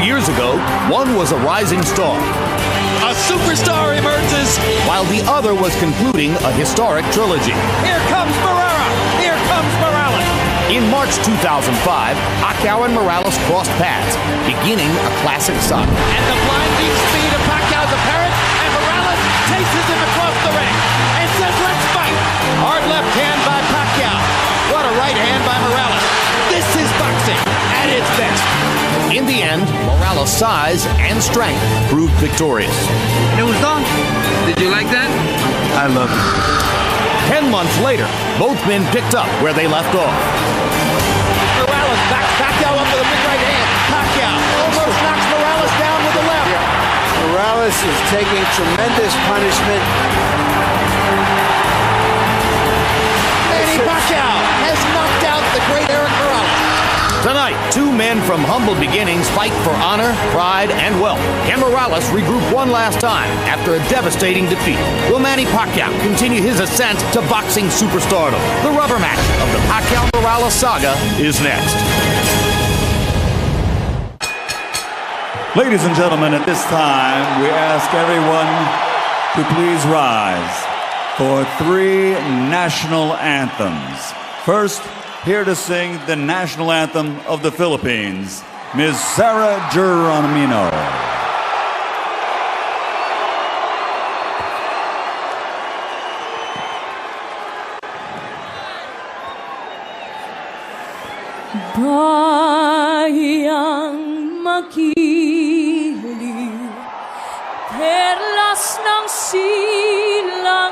years ago, one was a rising star. A superstar emerges. While the other was concluding a historic trilogy. Here comes Barrera. Here comes Morales. In March 2005, Pacquiao and Morales crossed paths, beginning a classic saga. And the blinding speed of Pacquiao's apparent, and Morales chases him across the ring and says, let's fight. Hard left hand by Pacquiao. What a right hand by Morales. This is boxing at its best. In the end, Morales' size and strength proved victorious. It was done. Did you like that? I love it. 10 months later, both men picked up where they left off. Morales backs Pacquiao up with a big right hand. Pacquiao almost knocks Morales down with the left. Morales is taking tremendous punishment. Manny Pacquiao has knocked out the great Erik Morales. Tonight, two men from humble beginnings fight for honor, pride, and wealth. Can Morales regroup one last time after a devastating defeat? Will Manny Pacquiao continue his ascent to boxing superstardom? The rubber match of the Pacquiao-Morales saga is next. Ladies and gentlemen, at this time, we ask everyone to please rise for 3 national anthems. First, here to sing the national anthem of the Philippines, Ms. Sarah Geronimo. Bayang magiliw, perlas ng silanganan,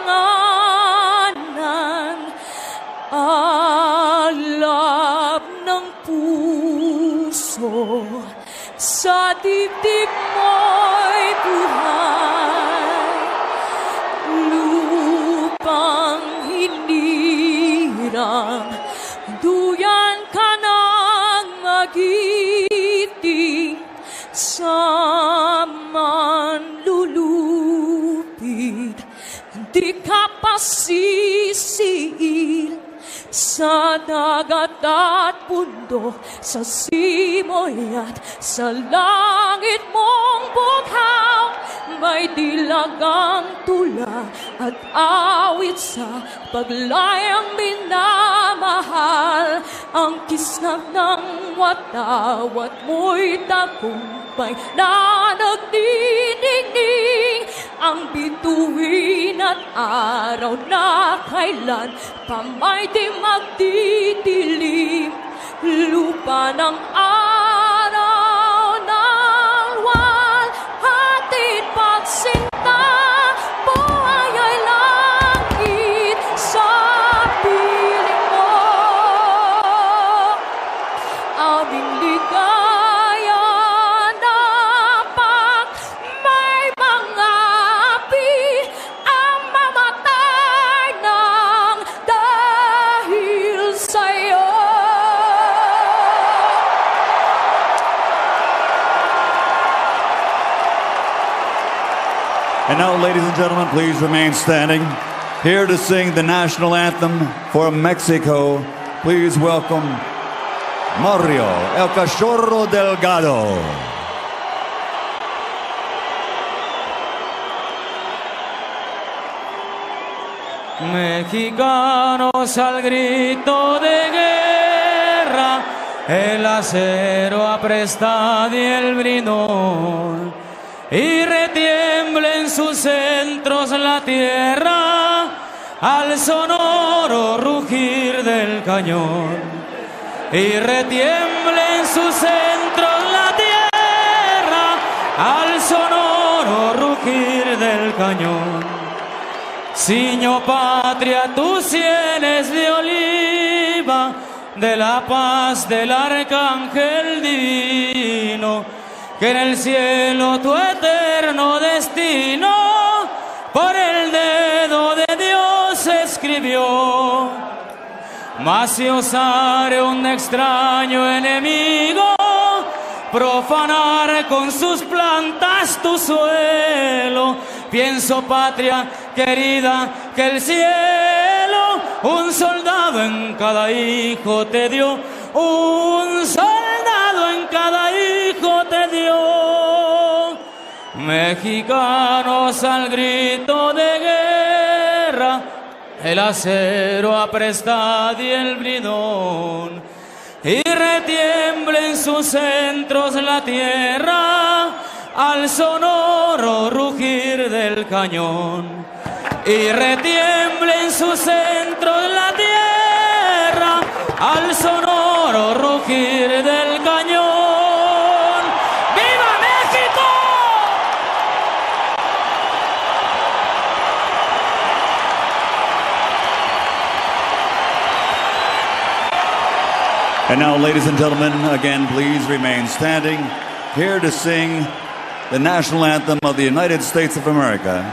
alab ng puso, sa dibdib mo'y buhay, lupang hinirang, duyan ka ng magiting, sa manlulupit, di ka pasisiil, sa dagat at bundok, sa simoy at sa langit mong bughaw, may dilagang tula at awit sa paglayang minamahal, ang kisnag ng watawat mo'y tagumpay na nagdidingding, ang bituin at araw na kailan pa may di magdidilim, lupa ng araw ng walhatid pagsinta, buhay ay langit sa piling mo, aming ligaya na pag may mga api ang mamatay ng dahil sa'yo. And now, ladies and gentlemen, please remain standing. Here to sing the national anthem for Mexico, please welcome Mario El Cachorro Delgado. Mexicanos al grito de guerra, el acero apresta y el brinón, y retiembla en sus centros la tierra al sonoro rugir del cañón, y retiembla en sus centros la tierra al sonoro rugir del cañón. Ciño patria, tus sienes de oliva, de la paz del arcángel divino, que en el cielo tu eterno destino por el dedo de Dios escribió. Mas si osare un extraño enemigo profanar con sus plantas tu suelo, pienso, patria querida, que el cielo un soldado en cada hijo te dio, un soldado en cada hijo te dio. Mexicanos al grito de guerra, el acero apresta y el bridón, y retiembla en sus centros la tierra al sonoro rugir del cañón. Y retiembla en sus centros la tierra al sonoro rugir del cañón. ¡Viva México! And now, ladies and gentlemen, again, please remain standing, here to sing the national anthem of the United States of America,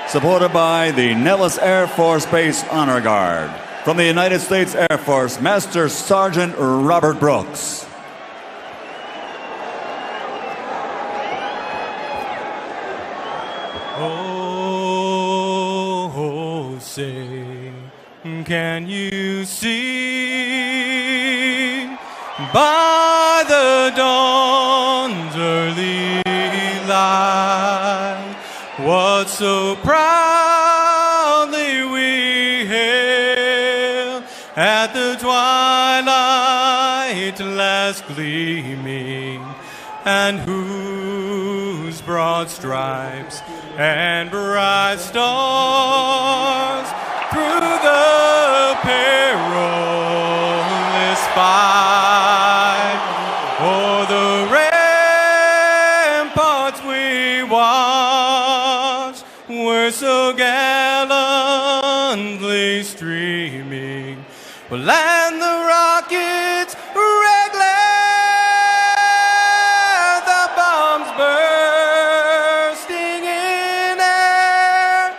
supported by the Nellis Air Force Base Honor Guard. From the United States Air Force, Master Sergeant Robert Brooks. Oh, say, can you see by the dawn's early light what so proudly we hailed at the twilight last gleaming, and whose broad stripes and bright stars through the perilous fight o'er the ramparts we watched were so gallantly streaming, well, and the rockets red glare, the bombs bursting in air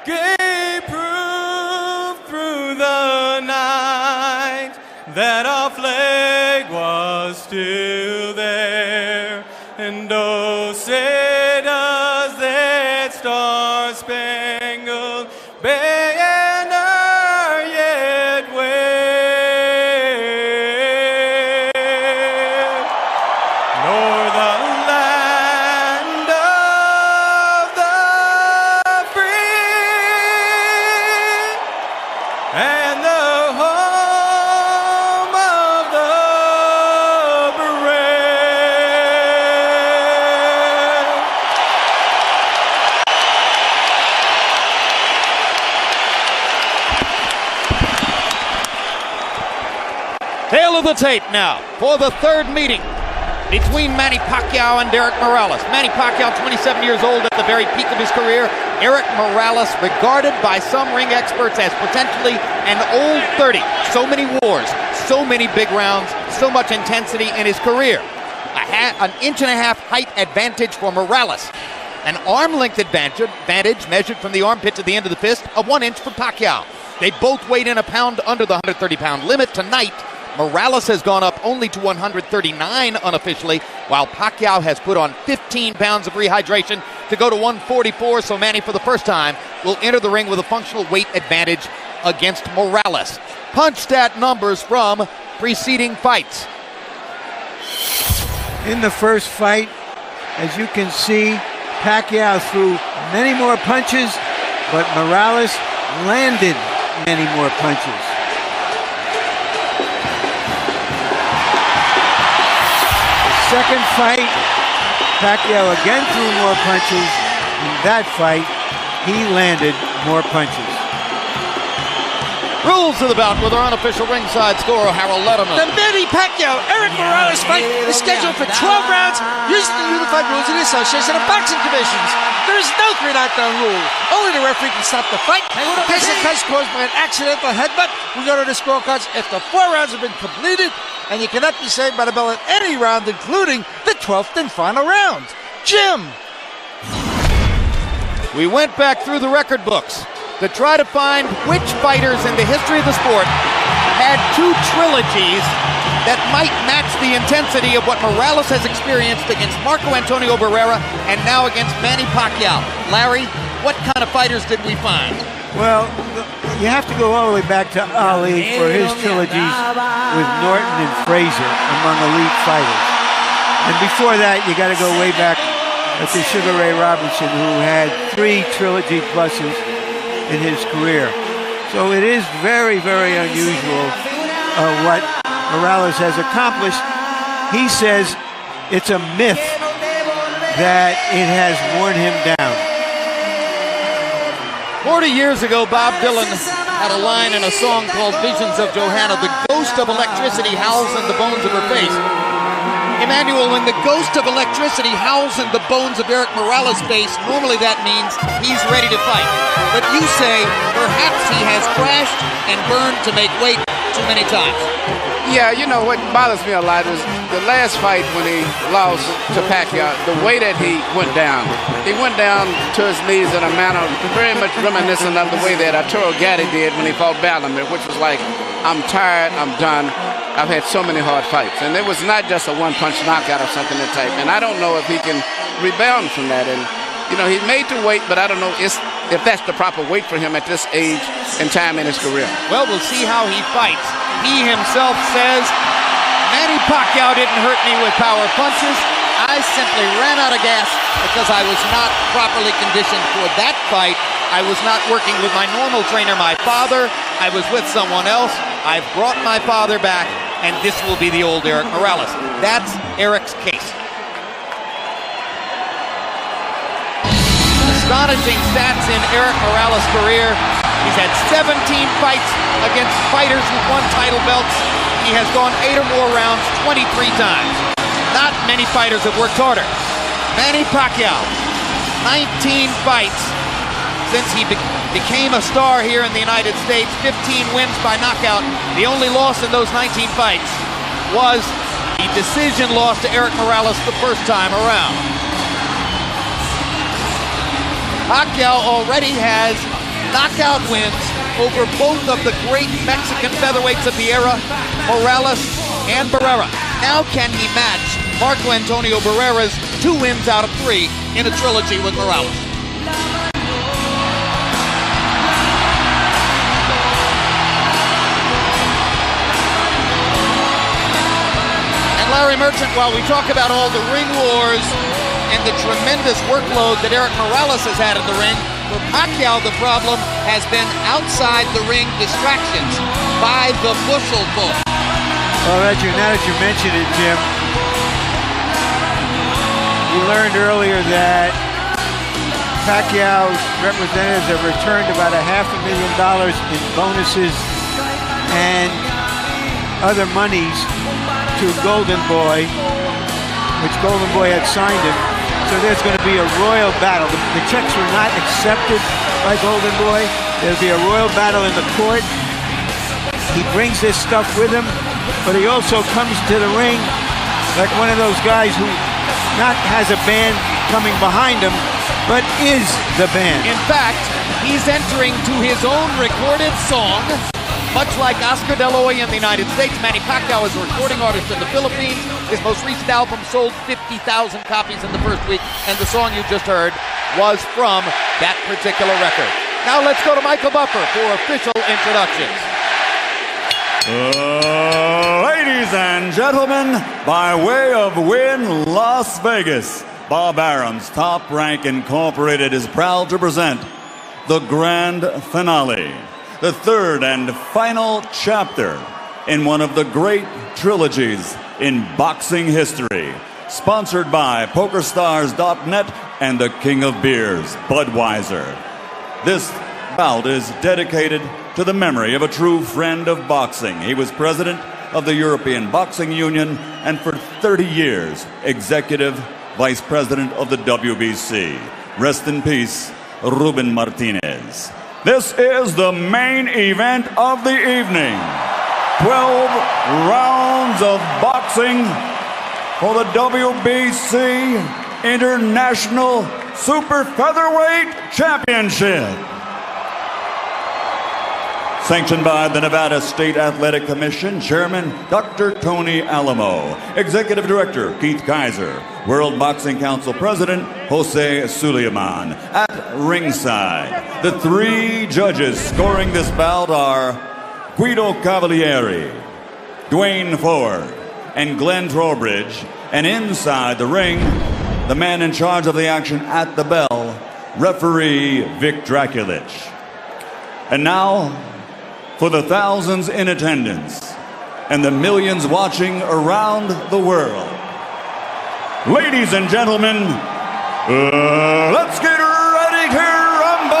gave proof through the night that our flag was still there. And oh, say does that star-spangled banner yet wave, nor the land of the free and the home of the brave. Tail of the tape now for the third meeting between Manny Pacquiao and Erik Morales. Manny Pacquiao, 27 years old at the very peak of his career. Erik Morales, regarded by some ring experts as potentially an old 30. So many wars, so many big rounds, so much intensity in his career. An inch-and-a-half height advantage for Morales. An arm length advantage measured from the armpit to the end of the fist of 1 inch for Pacquiao. They both weighed in a pound under the 130-pound limit. Tonight, Morales has gone up only to 139 unofficially, while Pacquiao has put on 15 pounds of rehydration to go to 144. So Manny, for the first time, will enter the ring with a functional weight advantage against Morales. Punch stat numbers from preceding fights. In the first fight, as you can see, Pacquiao threw many more punches, but Morales landed many more punches. The second fight, Pacquiao again threw more punches. In that fight, he landed more punches. Rules of the bout with our unofficial ringside scorer, Harold Letterman. The Manny Pacquiao-Erik Morales fight is scheduled for 12 rounds using the unified rules of the Association of Boxing Commissions. There is no 3 knockdown rule. Only the referee can stop the fight. In case of cuts caused by an accidental headbutt, we go to the scorecards after 4 rounds have been completed, and you cannot be saved by the bell at any round, including the 12th and final round. Jim. We went back through the record books to try to find which fighters in the history of the sport had 2 trilogies that might match the intensity of what Morales has experienced against Marco Antonio Barrera and now against Manny Pacquiao. Larry, what kind of fighters did we find? Well, you have to go all the way back to Ali for his trilogies with Norton and Frazier among elite fighters. And before that, you got to go way back to Sugar Ray Robinson, who had 3 trilogy pluses in his career. So it is very, very unusual what Morales has accomplished. He says it's a myth that it has worn him down. 40 years ago, Bob Dylan had a line in a song called Visions of Johanna. The ghost of electricity howls in the bones of her face. Emmanuel, when the ghost of electricity howls in the bones of Erik Morales' face, normally that means he's ready to fight. But you say perhaps he has crashed and burned to make weight too many times. Yeah, you know what bothers me a lot was the last fight when he lost to Pacquiao, the way that he went down. He went down to his knees in a manner very much reminiscent of the way that Arturo Gatti did when he fought Ballinger, which was like, I'm tired, I'm done. I've had so many hard fights. And it was not just a one-punch knockout or something of that type. And I don't know if he can rebound from that. And, you know, he's made to weight, but I don't know if that's the proper weight for him at this age and time in his career. Well, we'll see how he fights. He himself says, Manny Pacquiao didn't hurt me with power punches. I simply ran out of gas because I was not properly conditioned for that fight. I was not working with my normal trainer, my father. I was with someone else. I've brought my father back, and this will be the old Erik Morales. That's Erik's case. Astonishing stats in Erik Morales' career. He's had 17 fights against fighters who've won title belts. He has gone 8 or more rounds 23 times. Not many fighters have worked harder. Manny Pacquiao, 19 fights since he became a star here in the United States, 15 wins by knockout. The only loss in those 19 fights was the decision loss to Erik Morales the first time around. Pacquiao already has knockout wins over both of the great Mexican featherweights of the era, Morales and Barrera. Now can he match Marco Antonio Barrera's 2 wins out of 3 in a trilogy with Morales? And Larry Merchant, while we talk about all the ring wars and the tremendous workload that Erik Morales has had in the ring, for Pacquiao, the problem has been outside the ring distractions by the bushel full. Well, now that you mention it, Jim, we learned earlier that Pacquiao's representatives have returned about $500,000 in bonuses and other monies to Golden Boy, which Golden Boy had signed him. So there's going to be a royal battle. The checks were not accepted by Golden Boy. There'll be a royal battle in the court. He brings this stuff with him, but he also comes to the ring like one of those guys who not has a band coming behind him, but is the band. In fact, he's entering to his own recorded song, much like Oscar De La Hoya in the United States. Manny Pacquiao is a recording artist in the Philippines. His most recent album sold 50,000 copies in the first week, and the song you just heard was from that particular record. Now let's go to Michael Buffer for official introductions. Ladies and gentlemen, by way of Wynn, Las Vegas, Bob Arum's Top Rank Incorporated is proud to present the grand finale, the third and final chapter in one of the great trilogies in boxing history, sponsored by PokerStars.net and the King of Beers, Budweiser. This bout is dedicated to the memory of a true friend of boxing. He was president of the European Boxing Union and for 30 years, executive vice president of the WBC. Rest in peace, Ruben Martinez. This is the main event of the evening. 12 rounds of boxing for the WBC International Super Featherweight Championship. Sanctioned by the Nevada State Athletic Commission, Chairman Dr. Tony Alamo, Executive Director Keith Kaiser, World Boxing Council President Jose Suleiman. At ringside, the 3 judges scoring this bout are Guido Cavalieri, Dwayne Ford, and Glenn Trowbridge. And inside the ring, the man in charge of the action at the bell, referee Vic Draculich. And now, for the thousands in attendance and the millions watching around the world, ladies and gentlemen, let's get ready to rumble!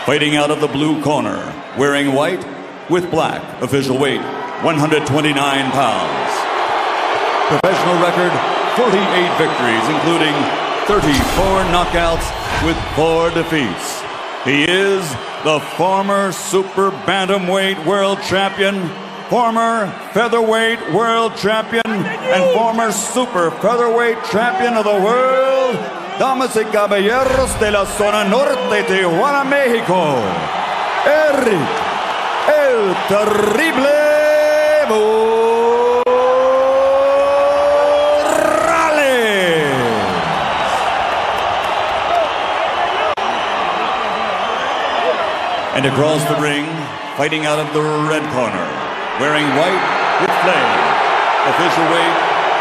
Fighting out of the blue corner, wearing white with black, official weight 129 pounds. Professional record 48 victories, including 34 knockouts with 4 defeats. He is the former super bantamweight world champion, former featherweight world champion, and former super featherweight champion of the world. Damas y caballeros de la zona norte, Tijuana, México, Erik el Terrible Morales. And across the ring, fighting out of the red corner, wearing white with flame, official weight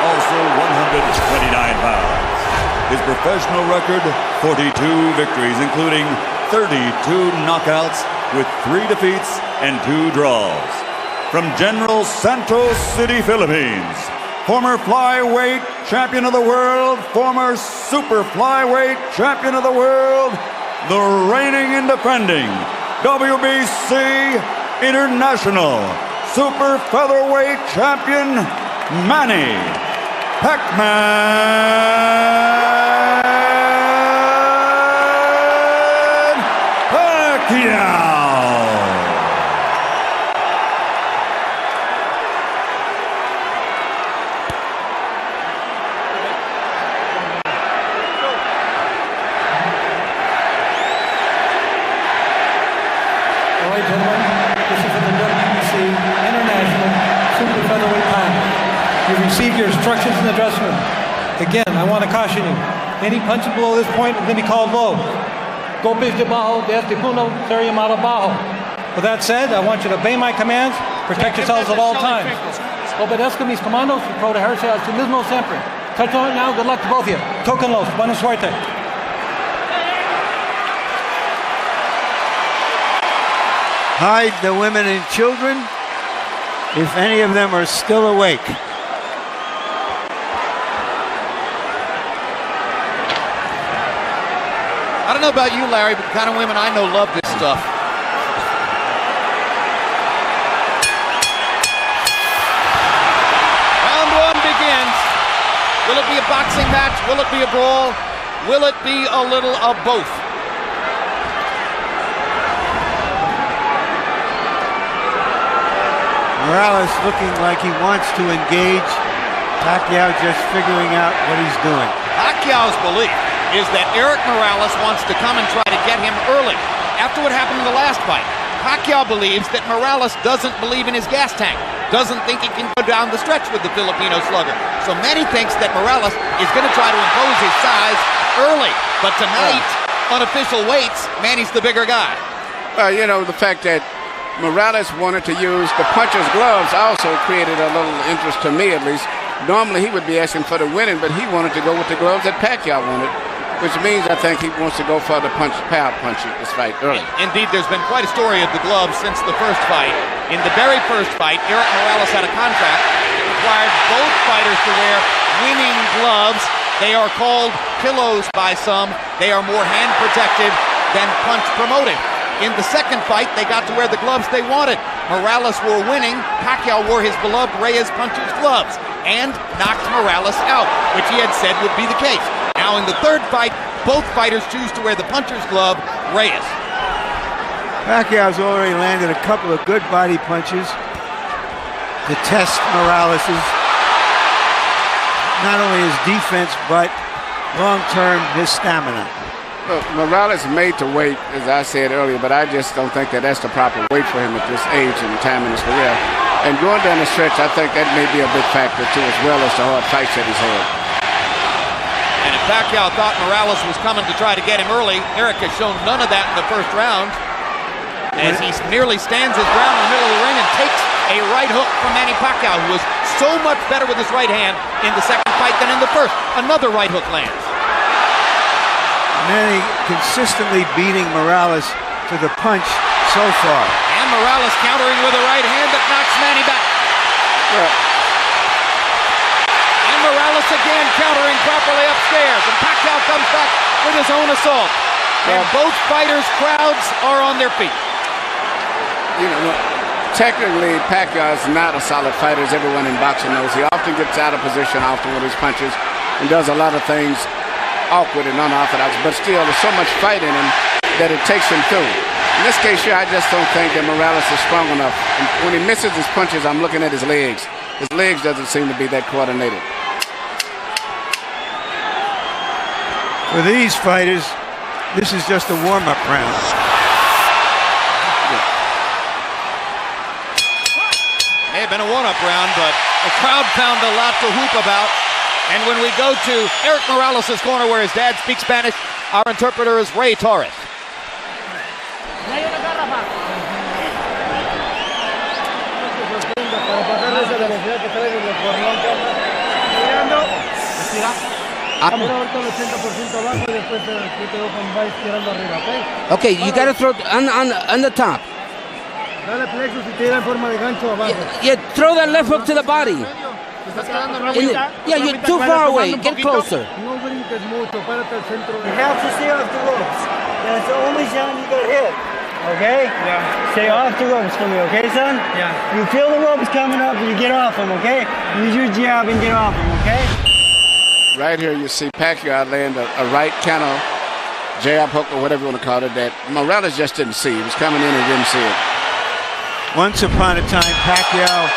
also 129 pounds. His professional record, 42 victories, including 32 knockouts with 3 defeats and 2 draws. From General Santos City, Philippines, former flyweight champion of the world, former super flyweight champion of the world, the reigning and defending WBC International super featherweight champion, Manny Pacquiao. All right, gentlemen, this is for the WBC International Super Featherweight Title. You received your instructions in the dressing room. Again, I want to caution you. Any punches below this point are going to be called low. Golpes de bajo, de este punto, ser llamado bajo. With that said, I want you to obey my commands, protect yourselves at all times. Obedezco mis comandos y protegerse a sí mismo siempre. Touch on it now, good luck to both of you. Tóquenlos, buena suerte. Hide the women and children, if any of them are still awake. I don't know about you, Larry, but the kind of women I know love this stuff. Round 1 begins. Will it be a boxing match? Will it be a brawl? Will it be a little of both? Morales looking like he wants to engage. Pacquiao just figuring out what he's doing. Pacquiao's belief is that Erik Morales wants to come and try to get him early. After what happened in the last fight, Pacquiao believes that Morales doesn't believe in his gas tank, doesn't think he can go down the stretch with the Filipino slugger. So Manny thinks that Morales is going to try to impose his size early. But tonight, unofficial weights, Manny's the bigger guy. You know, the fact that Morales wanted to use the puncher's gloves also created a little interest to me, at least. Normally he would be asking for the winning, but he wanted to go with the gloves that Pacquiao wanted, which means I think he wants to go for the power punch this fight early. Indeed, there's been quite a story of the gloves since the first fight. In the very first fight, Erik Morales had a contract that required both fighters to wear winning gloves. They are called pillows by some. They are more hand protected than punch promoting. In the second fight, they got to wear the gloves they wanted. Morales wore winning. Pacquiao wore his beloved Reyes puncher's gloves and knocked Morales out, which he had said would be the case. Now in the third fight, both fighters choose to wear the puncher's glove, Reyes. Pacquiao's already landed a couple of good body punches to test Morales's, not only his defense, but long-term his stamina. Well, Morales made to wait, as I said earlier, but I just don't think that that's the proper weight for him at this age and time in his career. And going down the stretch, I think that may be a big factor too, as well as the hard fights that he's had. And if Pacquiao thought Morales was coming to try to get him early, Erik has shown none of that in the first round. as he nearly stands his ground in the middle of the ring and takes a right hook from Manny Pacquiao, who was so much better with his right hand in the second fight than in the first. Another right hook lands. Manny consistently beating Morales to the punch so far. And Morales countering with a right hand that knocks Manny back. And Morales again countering properly upstairs. And Pacquiao comes back with his own assault. And both fighters' crowds are on their feet. You know, technically, Pacquiao is not a solid fighter, as everyone in boxing knows. He often gets out of position often with his punches and does a lot of things awkward and unorthodox, but still there's so much fight in him that it takes him through. In this case here, I just don't think that Morales is strong enough. And when he misses his punches, I'm looking at his legs. His legs doesn't seem to be that coordinated. For these fighters, this is just a warm-up round. May have been a one-up round, but the crowd found a lot to whoop about. And when we go to Erik Morales' corner where his dad speaks Spanish, our interpreter is Ray Torres. Okay, you gotta throw on the top. Yeah, throw that left hook to the body. Yeah, you're too far away. Get closer. You have to stay off the ropes. That's the only shot you got hit. Okay? Yeah. Stay off the ropes for me, okay, son? Yeah. You feel the ropes coming up, you get off them, okay? Use your jab and get off them, okay? Right here, you see Pacquiao land a right counter jab hook or whatever you want to call it that Morales just didn't see. He was coming in and didn't see it. Once upon a time, Pacquiao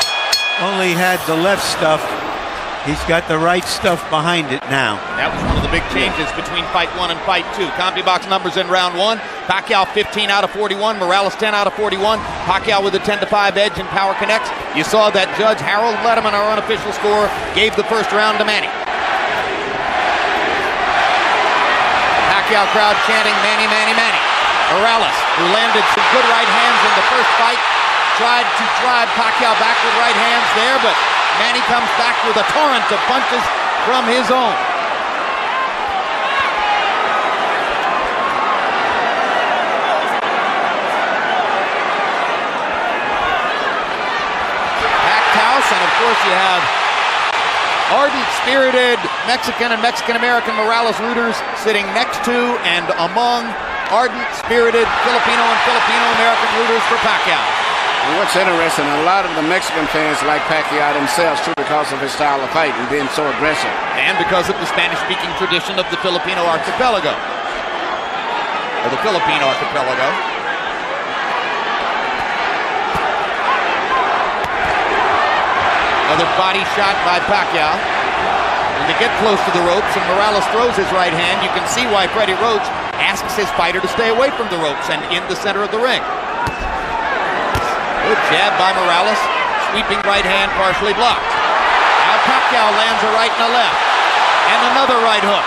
only had the left stuff. He's got the right stuff behind it now. That was one of the big changes between Fight 1 and Fight 2. CompuBox numbers in round 1. Pacquiao 15 out of 41. Morales 10 out of 41. Pacquiao with a 10-5 edge in Power Connects. You saw that Judge Harold Letterman, our unofficial score, gave the first round to Manny. Pacquiao crowd chanting, Manny, Manny, Manny. Morales, who landed some good right hands in the first fight, tried to drive Pacquiao back with right hands there, but Manny comes back with a torrent of punches from his own. Packed house, and of course you have ardent, spirited Mexican and Mexican-American Morales rooters sitting next to and among ardent, spirited Filipino and Filipino-American rooters for Pacquiao. And what's interesting, a lot of the Mexican fans like Pacquiao themselves too because of his style of fight and being so aggressive. And because of the Spanish-speaking tradition of the Filipino archipelago. Or the Philippine archipelago. Another body shot by Pacquiao. And to get close to the ropes, and Morales throws his right hand, you can see why Freddie Roach asks his fighter to stay away from the ropes and in the center of the ring. Good jab by Morales, sweeping right hand partially blocked. Now Pacquiao lands a right and a left, and another right hook,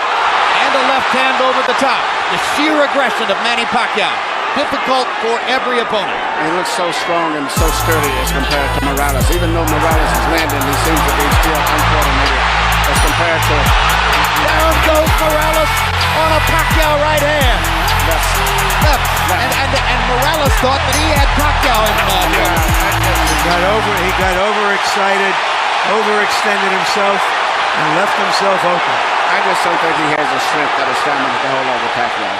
and a left hand over the top. The sheer aggression of Manny Pacquiao, difficult for every opponent. He looks so strong and so sturdy as compared to Morales. Even though Morales is landing, he seems to be still uncoordinated as compared to... Down goes Morales on a Pacquiao right hand. Left. And Morales thought that he had Pacquiao in He got overexcited, overextended himself, and left himself open. I just don't think he has the strength or the stamina to hold over Pacquiao.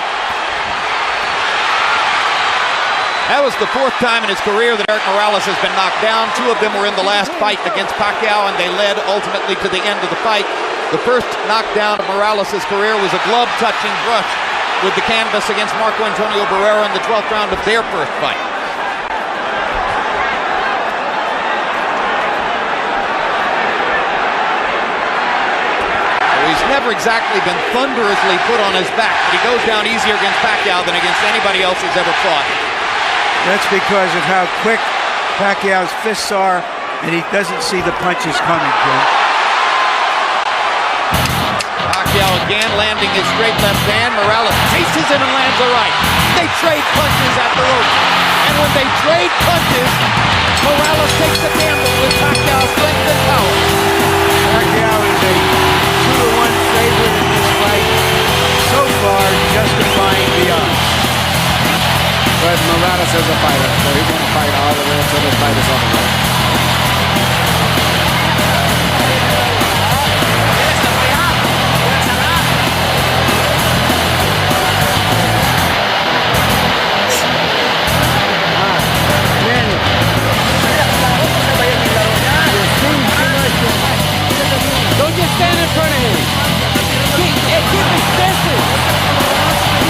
That was the fourth time in his career that Erik Morales has been knocked down. Two of them were in the last fight against Pacquiao, and they led ultimately to the end of the fight. The first knockdown of Morales' career was a glove-touching brush with the canvas against Marco Antonio Barrera in the 12th round of their first fight. He's never exactly been thunderously put on his back, but he goes down easier against Pacquiao than against anybody else he's ever fought. That's because of how quick Pacquiao's fists are, and he doesn't see the punches coming, Jim. Pacquiao again landing his straight left hand. Morales chases him and lands a right. They trade punches at the rope. And when straight punches. Morales takes the gamble with Pacquiao's strength and power. Pacquiao is a 2-to-1 favorite in this fight. So far, justifying the odds. But Morales is a fighter, so he's going to fight all the way until the fight is over. Don't just stand in front of him. Keep his distance.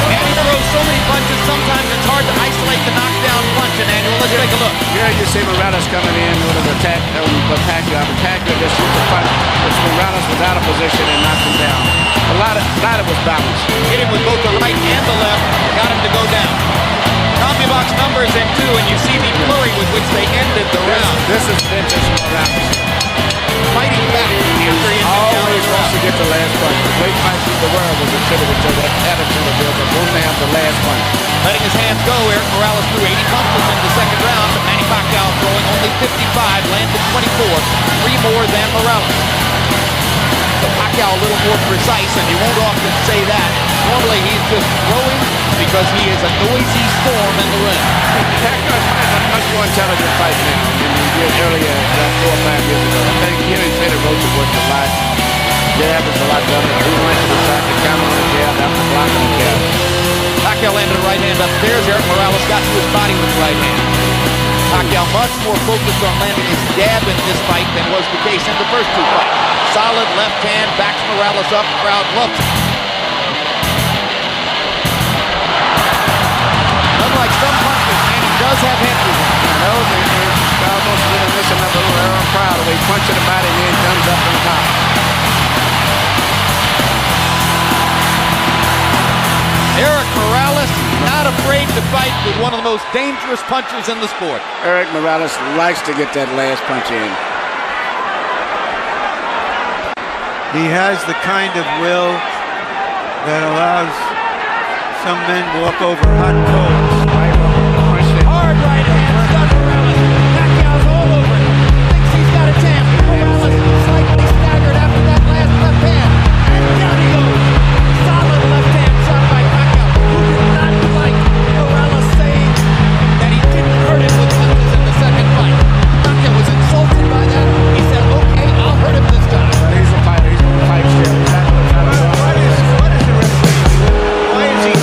Manny throws so many punches, sometimes it's hard to isolate the knockdown punch. And Annual, let's take a look. Here you see Morales coming in with an attack on Pacquiao. Pacquiao just shoots a punch, which Morales was out of position and knocked him down. A lot of was balanced. Hit him with both the right and the left, got him to go down. CompuBox numbers in 2, and you see the flurry with which they ended the round. This is vintage Morales. Fighting back after he always wants to get the last punch. The great fight in the world was attributed to that attitude of his, but won't have the last punch. Letting his hands go, Erik Morales threw 80 punches in the second round, but Manny Pacquiao throwing only 55, landed 24, 3 more than Morales. So Pacquiao a little more precise, and you won't often say that. Normally he's just throwing because he is a noisy storm in the ring. Pacquiao is fighting a much more intelligent fight now than he did earlier, about 4 or 5 years ago. I think here he's Peter Roach worked a lot. Jab is a lot better. He went to the side to counter on the jab after blocking the jab. Pacquiao landed a right hand upstairs. Erik Morales got to his body with the right hand. Pacquiao much more focused on landing his jab in this fight than was the case in the first 2 fights. Solid left hand, backs Morales up, crowd loves it. Unlike some punches, Manny does have head movement. I know they're almost reminiscent of a little Aaron Proud, where he punches the body and then comes up on top. Erik Morales not afraid to fight with one of the most dangerous punchers in the sport. Erik Morales likes to get that last punch in. He has the kind of will that allows some men walk over hot coals. Hard right hand, stuck Morales. Pacquiao's all over it. Thinks he's got a chance. Morales slightly staggered after that last left hand. And down he goes. Solid left hand shot by Pacquiao, who did not like Morales saying that he didn't hurt him with punches in the second fight. Pacquiao was insulted by that. He said, okay, I'll hurt him this time. He's a fighter. He's going to fight still. What is the referee? Why is he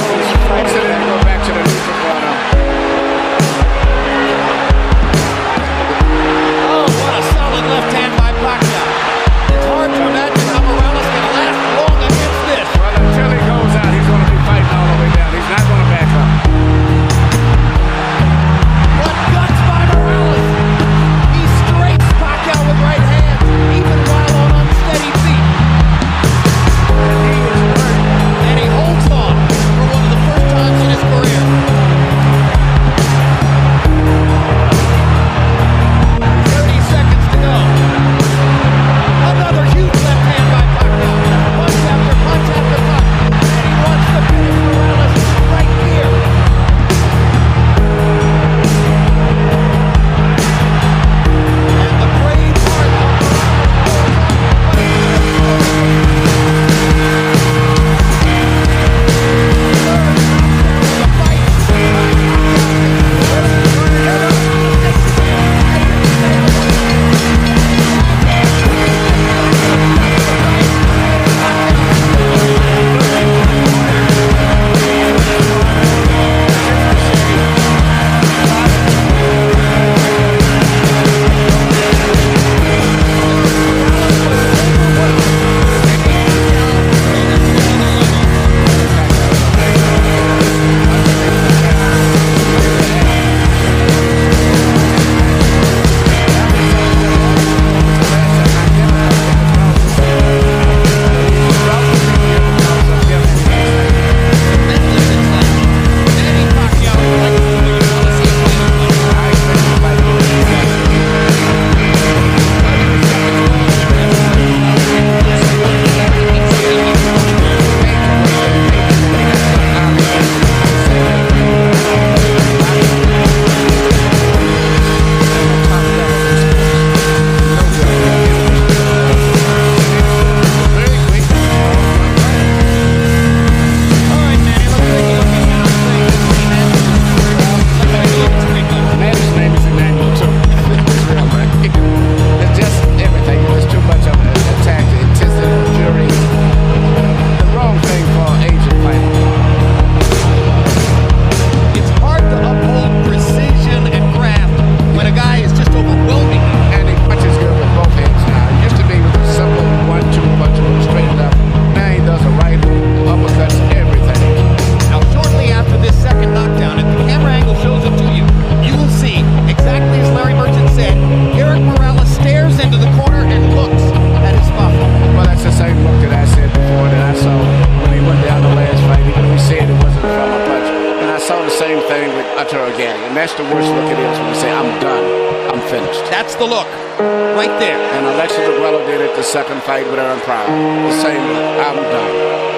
Go back to the neutral That's the worst look it is when you say, I'm done, I'm finished. That's the look, right there. And Alexis Aguero did it the second fight with Aaron Pryor. The same look, I'm done.